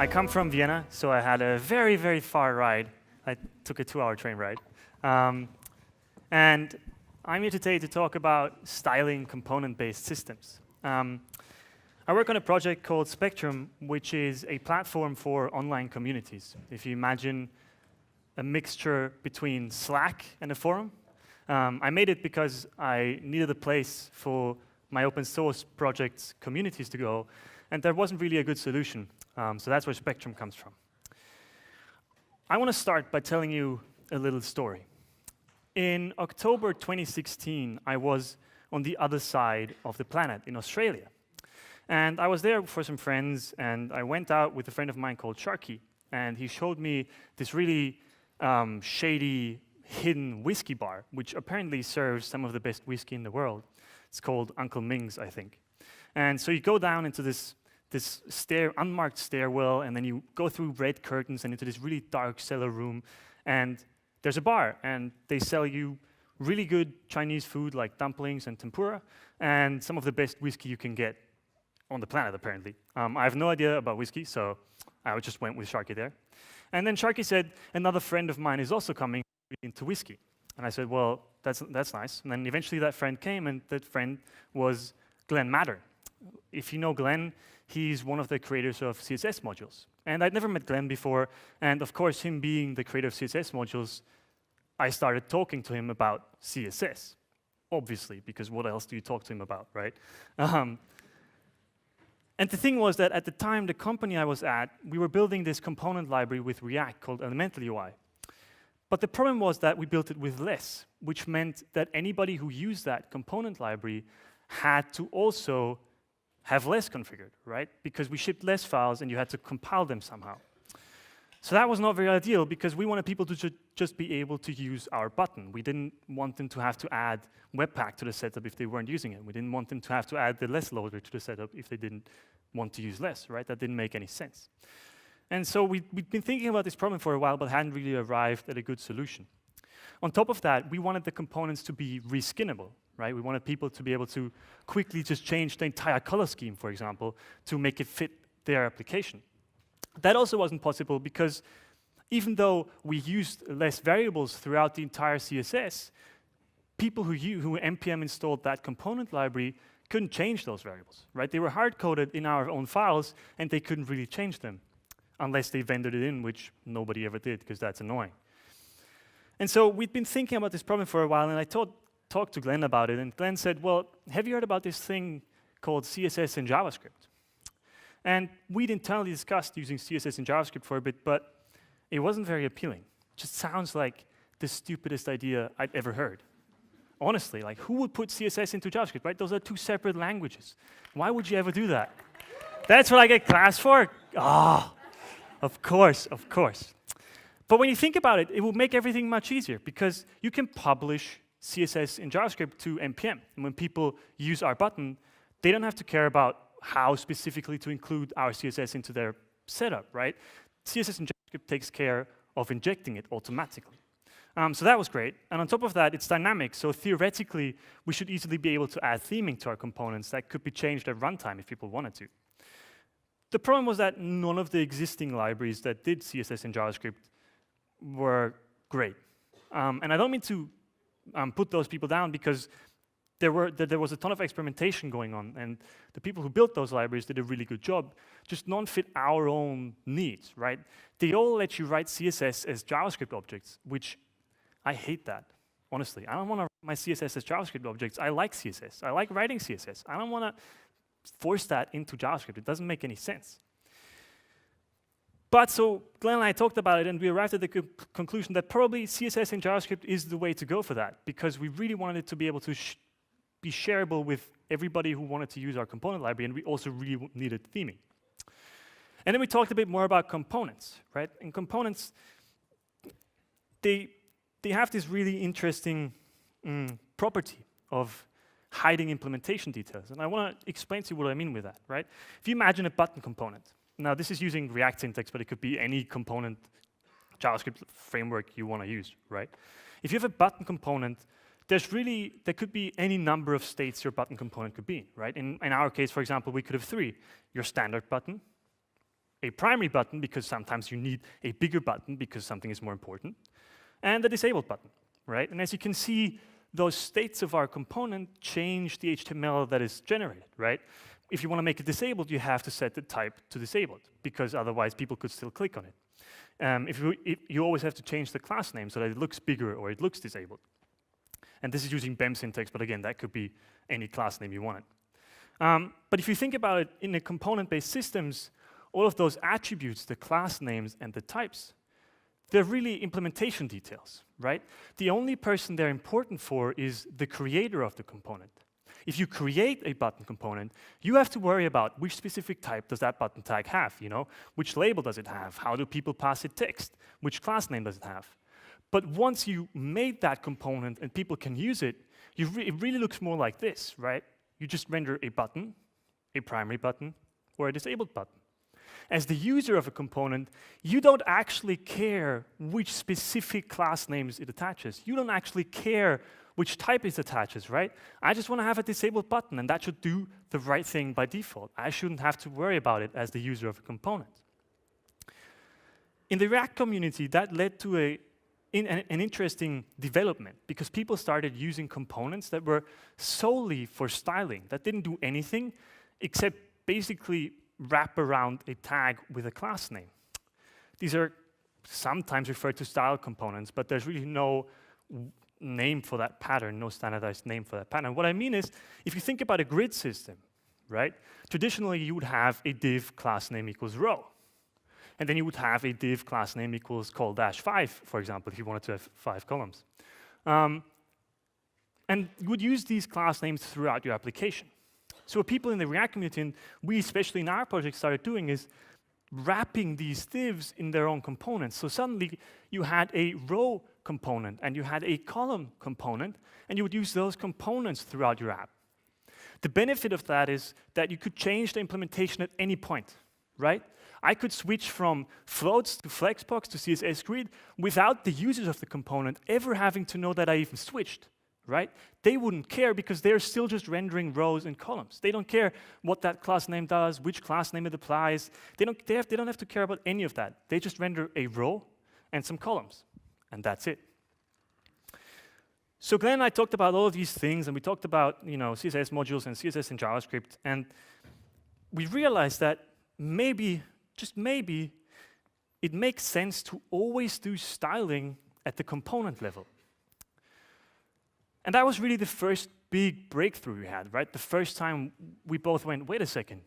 I come from Vienna, so I had a very, very far ride. I took a 2-hour train ride. And I'm here today to talk about styling component-based systems. I work on a project called Spectrum, which is a platform for online communities. If you imagine a mixture between Slack and a forum. I made it because I needed a place for my open source project's communities to go, and there wasn't really a good solution. So that's where Spectrum comes from. I want to start by telling you a little story. In October 2016, I was on the other side of the planet in Australia. And I was there for some friends, and I went out with a friend of mine called Sharky, and he showed me this really shady, hidden whiskey bar, which apparently serves some of the best whiskey in the world. It's called Uncle Ming's, I think. And so you go down into this unmarked stairwell, and then you go through red curtains and into this really dark cellar room, and there's a bar, and they sell you really good Chinese food like dumplings and tempura, and some of the best whiskey you can get on the planet, apparently. I have no idea about whiskey, so I just went with Sharky there. And then Sharky said, another friend of mine is also coming into whiskey. And I said, well, that's nice. And then eventually that friend came, and that friend was Glenn Matter. If you know Glenn, he's one of the creators of CSS modules. And I'd never met Glenn before, and of course, him being the creator of CSS modules, I started talking to him about CSS, obviously, because what else do you talk to him about, right? And the thing was that at the time, the company I was at, we were building this component library with React called Elemental UI. But the problem was that we built it with less, which meant that anybody who used that component library had to also have less configured, right? Because we shipped less files and you had to compile them somehow. So that was not very ideal because we wanted people to just be able to use our button. We didn't want them to have to add Webpack to the setup if they weren't using it. We didn't want them to have to add the less loader to the setup if they didn't want to use less, right? That didn't make any sense. And so we'd been thinking about this problem for a while, but hadn't really arrived at a good solution. On top of that, we wanted the components to be reskinnable, right? We wanted people to be able to quickly just change the entire color scheme, for example, to make it fit their application. That also wasn't possible because even though we used less variables throughout the entire CSS, people who npm installed that component library couldn't change those variables, right? They were hard-coded in our own files, and they couldn't really change them unless they vendored it in, which nobody ever did, because that's annoying. And so we'd been thinking about this problem for a while, and I talked to Glenn about it, and Glenn said, well, have you heard about this thing called CSS in JavaScript? And we'd internally discussed using CSS in JavaScript for a bit, but it wasn't very appealing. It just sounds like the stupidest idea I'd ever heard. Honestly, like, who would put CSS into JavaScript, right? Those are two separate languages. Why would you ever do that? That's what I get class for? Ah, of course, of course. But when you think about it, it will make everything much easier because you can publish CSS in JavaScript to npm. And when people use our button, they don't have to care about how specifically to include our CSS into their setup, right? CSS in JavaScript takes care of injecting it automatically. So that was great. And on top of that, it's dynamic. So theoretically, we should easily be able to add theming to our components that could be changed at runtime if people wanted to. The problem was that none of the existing libraries that did CSS in JavaScript were great. And I don't mean to put those people down because there was a ton of experimentation going on, and the people who built those libraries did a really good job, just none fit our own needs, right? They all let you write CSS as JavaScript objects, which I hate that, honestly. I don't want to write my CSS as JavaScript objects. I like CSS. I like writing CSS. I don't want to force that into JavaScript. It doesn't make any sense. But so Glenn and I talked about it, and we arrived at the conclusion that probably CSS in JavaScript is the way to go for that, because we really wanted it to be able to be shareable with everybody who wanted to use our component library, and we also really needed theming. And then we talked a bit more about components, right? And components, they have this really interesting property of hiding implementation details. And I want to explain to you what I mean with that, right? If you imagine a button component, now this is using React syntax, but it could be any component JavaScript framework you want to use, right? If you have a button component, there could be any number of states your button component could be, right? In our case, for example, we could have 3. Your standard button, a primary button because sometimes you need a bigger button because something is more important, and the disabled button, right? And as you can see, those states of our component change the HTML that is generated, right? If you want to make it disabled, you have to set the type to disabled, because otherwise people could still click on it. You always have to change the class name so that it looks bigger or it looks disabled. And this is using BEM syntax, but again, that could be any class name you wanted. But if you think about it, in the component-based systems, all of those attributes, the class names and the types, they're really implementation details, right? The only person they're important for is the creator of the component. If you create a button component, you have to worry about which specific type does that button tag have, you know? Which label does it have? How do people pass it text? Which class name does it have? But once you made that component and people can use it, it really looks more like this, right? You just render a button, a primary button, or a disabled button. As the user of a component, you don't actually care which specific class names it attaches. You don't actually care which type it attaches, right? I just want to have a disabled button, and that should do the right thing by default. I shouldn't have to worry about it as the user of a component. In the React community, that led to an interesting development, because people started using components that were solely for styling, that didn't do anything except basically wrap around a tag with a class name. These are sometimes referred to style components, but there's really no name for that pattern, no standardized name for that pattern. What I mean is, if you think about a grid system, right? Traditionally, you would have a div class name equals row. And then you would have a div class name equals col-5, for example, if you wanted to have 5 columns. And you would use these class names throughout your application. So what people in the React community, and we especially in our project started doing, is wrapping these divs in their own components. So suddenly you had a row component and you had a column component, and you would use those components throughout your app. The benefit of that is that you could change the implementation at any point, right? I could switch from floats to flexbox to CSS grid without the users of the component ever having to know that I even switched, right? They wouldn't care because they're still just rendering rows and columns. They don't care what that class name does, which class name it applies. They don't have to care about any of that. They just render a row and some columns, and that's it. So Glenn and I talked about all of these things, and we talked about, you know, CSS modules and CSS and JavaScript, and we realized that maybe, just maybe, it makes sense to always do styling at the component level. And that was really the first big breakthrough we had, right? The first time we both went, wait a second,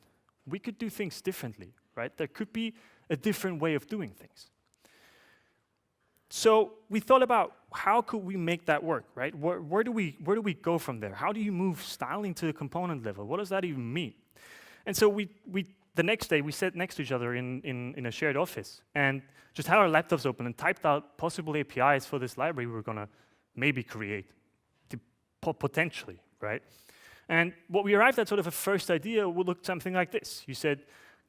we could do things differently, right? There could be a different way of doing things. So we thought about how could we make that work, right? Where do we go from there? How do you move styling to the component level? What does that even mean? And so the next day, we sat next to each other in a shared office and just had our laptops open and typed out possible APIs for this library we were going to maybe create, potentially, right? And what we arrived at, sort of a first idea, would look something like this. You said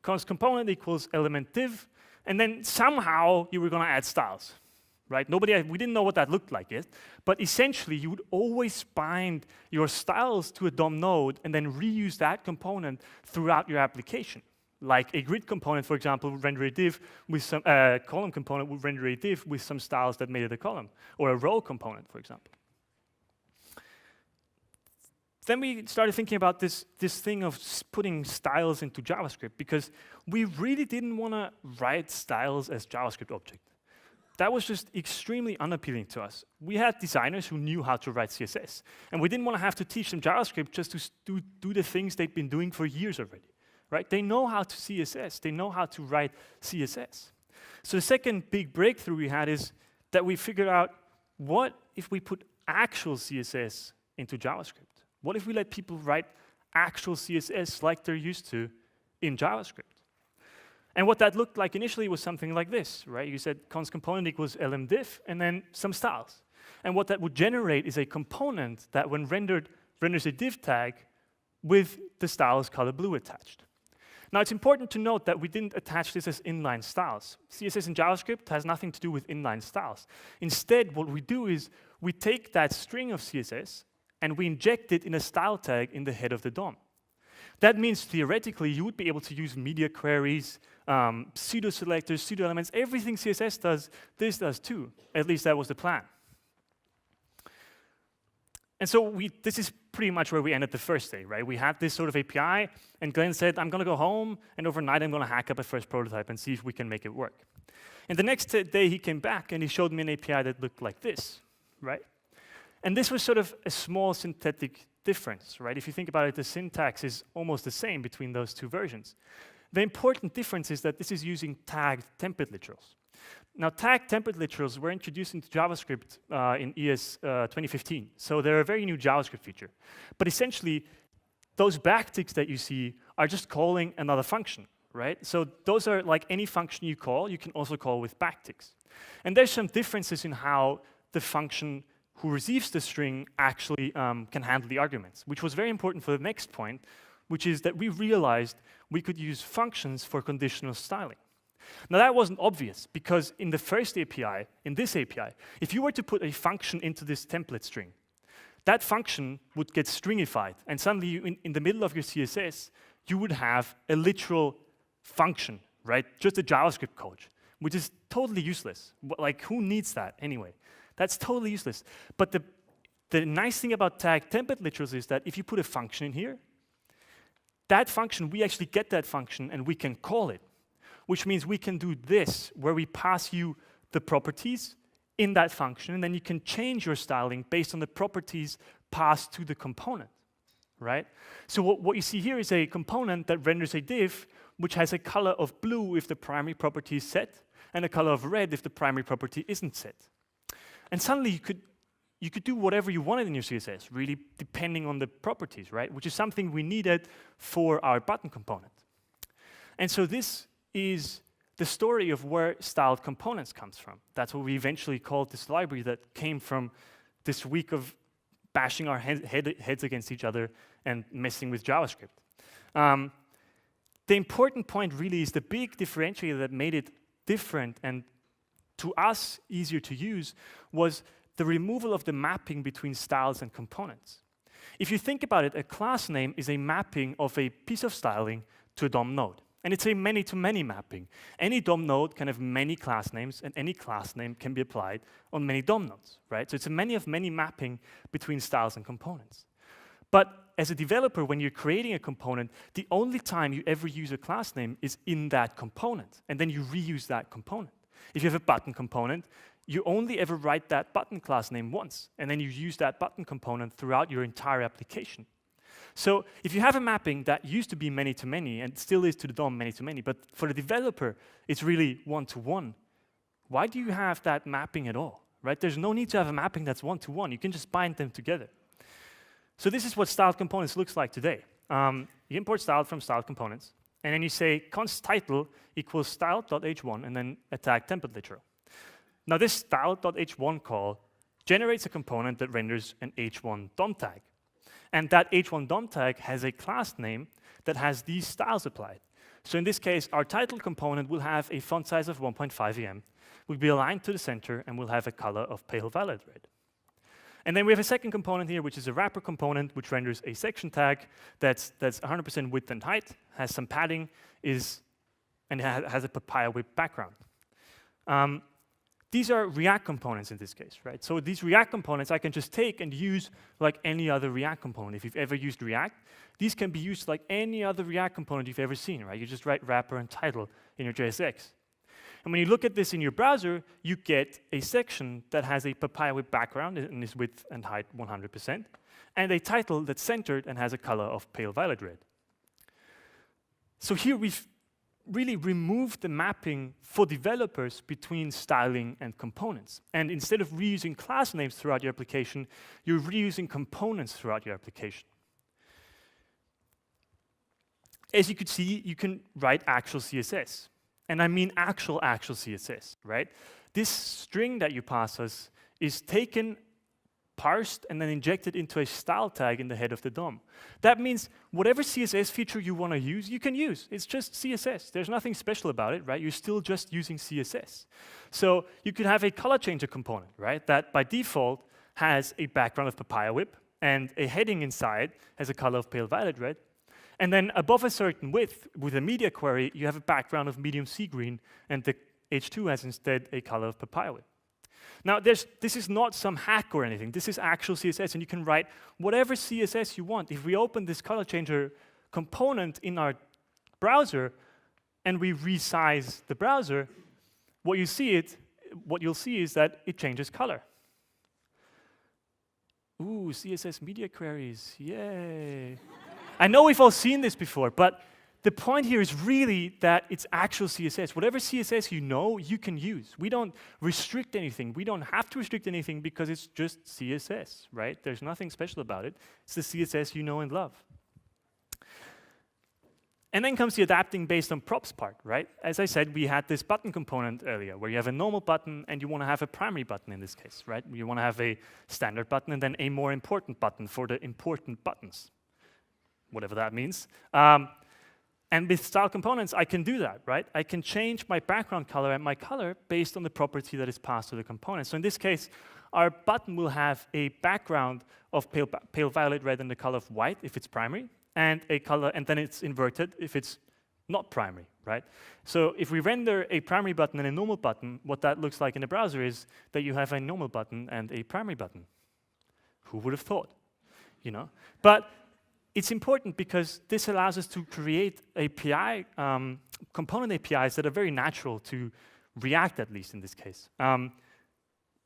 const component equals element div, and then somehow you were going to add styles, right? We didn't know what that looked like yet, but essentially you would always bind your styles to a DOM node and then reuse that component throughout your application. Like a grid component, for example, would render a div with some column component would render a div with some styles that made it a column, or a row component, for example. Then we started thinking about this thing of putting styles into JavaScript, because we really didn't want to write styles as JavaScript object. That was just extremely unappealing to us. We had designers who knew how to write CSS, and we didn't want to have to teach them JavaScript just to do the things they've been doing for years already. Right? They know how to CSS. They know how to write CSS. So the second big breakthrough we had is that we figured out, what if we put actual CSS into JavaScript? What if we let people write actual CSS like they're used to in JavaScript? And what that looked like initially was something like this, right? You said const component equals lmdiv, and then some styles. And what that would generate is a component that, when rendered, renders a div tag with the styles color blue attached. Now, it's important to note that we didn't attach this as inline styles. CSS in JavaScript has nothing to do with inline styles. Instead, what we do is we take that string of CSS and we inject it in a style tag in the head of the DOM. That means theoretically you would be able to use media queries, pseudo-selectors, pseudo-elements, everything CSS does, this does too. At least that was the plan. And so this is pretty much where we ended the first day, right? We had this sort of API, and Glenn said, I'm going to go home, and overnight I'm going to hack up a first prototype and see if we can make it work. And the next day he came back, and he showed me an API that looked like this, right? And this was sort of a small synthetic difference, right? If you think about it, the syntax is almost the same between those two versions. The important difference is that this is using tagged template literals. Now, tagged template literals were introduced into JavaScript in ES 2015. So they're a very new JavaScript feature. But essentially, those backticks that you see are just calling another function, right? So those are like any function you can also call with backticks. And there's some differences in how the function who receives the string actually can handle the arguments, which was very important for the next point, which is that we realized we could use functions for conditional styling. Now that wasn't obvious, because in the first API, in this API, if you were to put a function into this template string, that function would get stringified, and suddenly in the middle of your CSS, you would have a literal function, right? Just a JavaScript code, which is totally useless. Like, who needs that anyway? That's totally useless. But the nice thing about tagged template literals is that if you put a function in here, that function, we actually get that function and we can call it, which means we can do this, where we pass you the properties in that function, and then you can change your styling based on the properties passed to the component, right? So what you see here is a component that renders a div, which has a color of blue if the primary property is set, and a color of red if the primary property isn't set. And suddenly you could do whatever you wanted in your CSS, really depending on the properties, right? Which is something we needed for our button component. And so this is the story of where styled components comes from. That's what we eventually called this library that came from this week of bashing our heads against each other and messing with JavaScript. The important point really is the big differentiator that made it different and to us easier to use was the removal of the mapping between styles and components. If you think about it, a class name is a mapping of a piece of styling to a DOM node. And it's a many-to-many mapping. Any DOM node can have many class names, and any class name can be applied on many DOM nodes, right? So it's a many-of-many mapping between styles and components. But as a developer, when you're creating a component, the only time you ever use a class name is in that component, and then you reuse that component. If you have a button component, you only ever write that button class name once, and then you use that button component throughout your entire application. So if you have a mapping that used to be many-to-many and still is to the DOM many-to-many, but for the developer, it's really one-to-one, why do you have that mapping at all, right? There's no need to have a mapping that's one-to-one. You can just bind them together. So this is what styled components looks like today. You import styled from styled components, and then you say const title equals styled.h1 and then a tag template literal. Now this styled.h1 call generates a component that renders an h1 DOM tag. And that h1 DOM tag has a class name that has these styles applied. So in this case, our title component will have a font size of 1.5 em, will be aligned to the center, and will have a color of pale violet red. And then we have a second component here, which is a wrapper component, which renders a section tag that's 100% width and height, has some padding, and has a papaya whip background. These are React components in this case, right? So these React components I can just take and use like any other React component. If you've ever used React, these can be used like any other React component you've ever seen, right? You just write wrapper and title in your JSX. And when you look at this in your browser, you get a section that has a papaya whip background and is width and height 100%, and a title that's centered and has a color of pale violet red. So here we've really remove the mapping for developers between styling and components. And instead of reusing class names throughout your application, you're reusing components throughout your application. As you could see, you can write actual CSS. And I mean actual CSS, right? This string that you pass us is taken, parsed, and then injected into a style tag in the head of the DOM. That means whatever CSS feature you want to use, you can use. It's just CSS. There's nothing special about it, right? You're still just using CSS. So you could have a color changer component, right? That by default has a background of papaya whip, and a heading inside has a color of pale violet red. And then above a certain width, with a media query, you have a background of medium sea green, and the H2 has instead a color of papaya wood. Now, this is not some hack or anything. This is actual CSS, and you can write whatever CSS you want. If we open this color changer component in our browser, and we resize the browser, what you'll see is that it changes color. Ooh, CSS media queries, yay. I know we've all seen this before, but the point here is really that it's actual CSS. Whatever CSS you know, you can use. We don't restrict anything. We don't have to restrict anything because it's just CSS, right? There's nothing special about it. It's the CSS you know and love. And then comes the adapting based on props part, right? As I said, we had this button component earlier, where you have a normal button and you want to have a primary button in this case, right? You want to have a standard button and then a more important button for the important buttons, whatever that means. And with style components, I can do that, right? I can change my background color and my color based on the property that is passed to the component. So in this case, our button will have a background of pale violet red and the color of white if it's primary, and a color, and then it's inverted if it's not primary, right? So if we render a primary button and a normal button, what that looks like in the browser is that you have a normal button and a primary button. Who would have thought, you know? But it's important because this allows us to create API, component APIs that are very natural to React, at least in this case.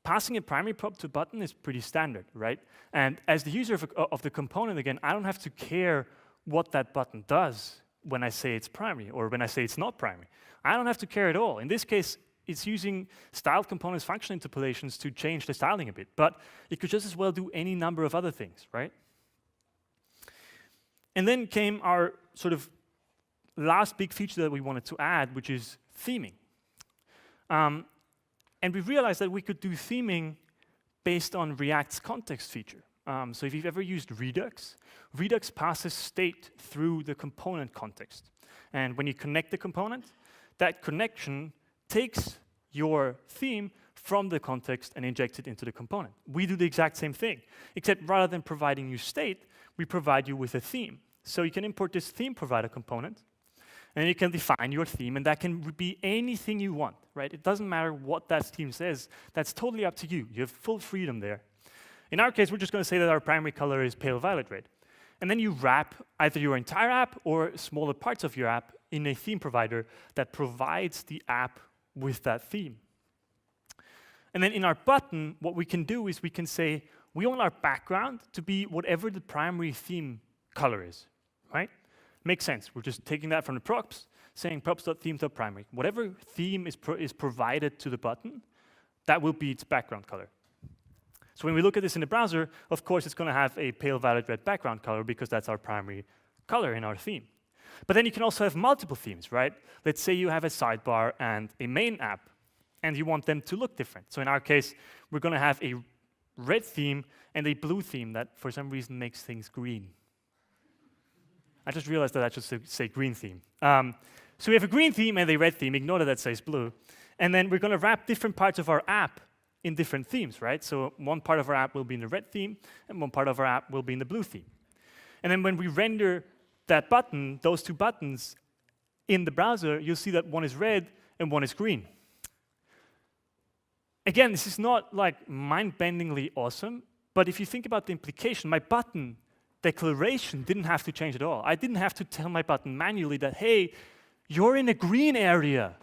Passing a primary prop to button is pretty standard, right? And as the user of the component, again, I don't have to care what that button does when I say it's primary or when I say it's not primary. I don't have to care at all. In this case, it's using styled components function interpolations to change the styling a bit, but it could just as well do any number of other things, right? And then came our sort of last big feature that we wanted to add, which is theming. And we realized that we could do theming based on React's context feature. So if you've ever used Redux, Redux passes state through the component context. And when you connect the component, that connection takes your theme from the context and injects it into the component. We do the exact same thing, except rather than providing you state, we provide you with a theme. So you can import this theme provider component, and you can define your theme, and that can be anything you want, right? It doesn't matter what that theme says. That's totally up to you. You have full freedom there. In our case, we're just going to say that our primary color is pale violet red. And then you wrap either your entire app or smaller parts of your app in a theme provider that provides the app with that theme. And then in our button, what we can do is we can say, we want our background to be whatever the primary theme color is, right? Makes sense. We're just taking that from the props, saying props.theme.primary. Whatever theme is provided to the button, that will be its background color. So when we look at this in the browser, of course, it's going to have a pale violet red background color because that's our primary color in our theme. But then you can also have multiple themes, right? Let's say you have a sidebar and a main app, and you want them to look different. So in our case, we're going to have a red theme and a blue theme that, for some reason, makes things green. I just realized that I should say green theme. So we have a green theme and a red theme. Ignore that says blue. And then we're going to wrap different parts of our app in different themes, right? So one part of our app will be in the red theme, and one part of our app will be in the blue theme. And then when we render that button, those two buttons, in the browser, you'll see that one is red and one is green. Again, this is not like mind-bendingly awesome, but if you think about the implication, my button declaration didn't have to change at all. I didn't have to tell my button manually that, hey, you're in a green area,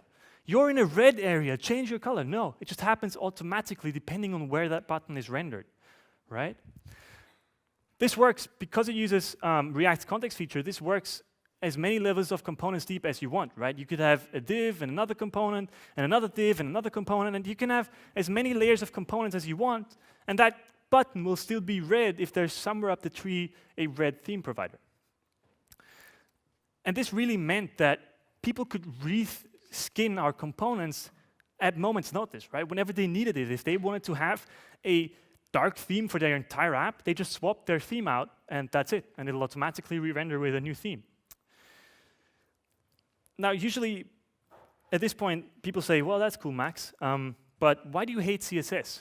you're in a red area, change your color. No, it just happens automatically depending on where that button is rendered, right? This works because it uses React's context feature. This works as many levels of components deep as you want, right? You could have a div and another component, and another div and another component, and you can have as many layers of components as you want, and that button will still be red if there's somewhere up the tree a red theme provider. And this really meant that people could reskin our components at moment's notice, right? Whenever they needed it. If they wanted to have a dark theme for their entire app, they just swap their theme out, and that's it. And it'll automatically re-render with a new theme. Now, usually, at this point, people say, well, that's cool, Max, but why do you hate CSS?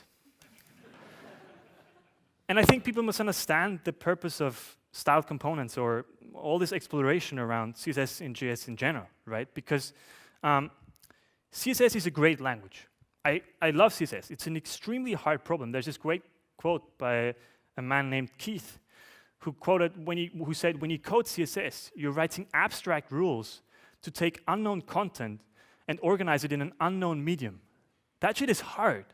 And I think people must understand the purpose of styled components, or all this exploration around CSS and JS in general, right? Because CSS is a great language. I love CSS. It's an extremely hard problem. There's this great quote by a man named Keith, who said, when you code CSS, you're writing abstract rules to take unknown content and organize it in an unknown medium. That shit is hard.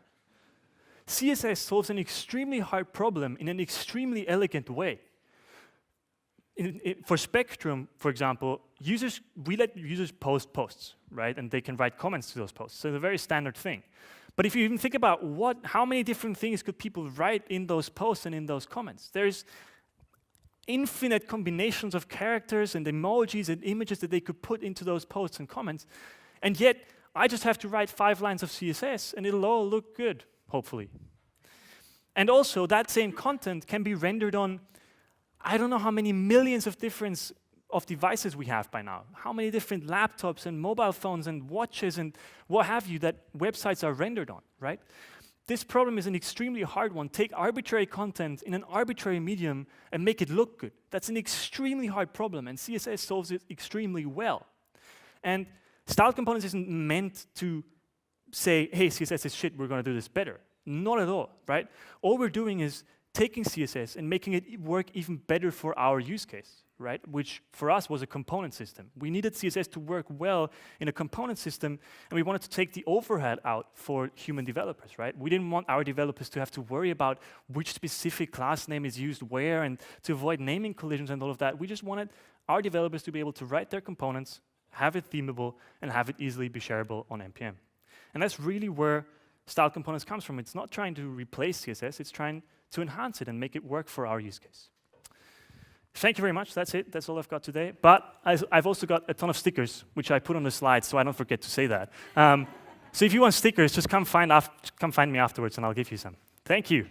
CSS solves an extremely hard problem in an extremely elegant way. For Spectrum, for example, we let users post posts, right? And they can write comments to those posts. So it's a very standard thing. But if you even think about how many different things could people write in those posts and in those comments, there's infinite combinations of characters and emojis and images that they could put into those posts and comments. And yet, I just have to write 5 lines of CSS and it'll all look good, hopefully. And also, that same content can be rendered on, I don't know how many millions of different devices we have by now. How many different laptops and mobile phones and watches and what have you that websites are rendered on, right? This problem is an extremely hard one. Take arbitrary content in an arbitrary medium and make it look good. That's an extremely hard problem, and CSS solves it extremely well. And style components isn't meant to say, hey, CSS is shit, we're going to do this better. Not at all, right? All we're doing is taking CSS and making it work even better for our use case, right? Which for us was a component system. We needed CSS to work well in a component system, and we wanted to take the overhead out for human developers, right? We didn't want our developers to have to worry about which specific class name is used where and to avoid naming collisions and all of that. We just wanted our developers to be able to write their components, have it themable, and have it easily be shareable on NPM. And that's really where style components comes from. It's not trying to replace CSS, it's trying to enhance it and make it work for our use case. Thank you very much. That's it. That's all I've got today. But I've also got a ton of stickers, which I put on the slides, so I don't forget to say that. So if you want stickers, just come find me afterwards, and I'll give you some. Thank you.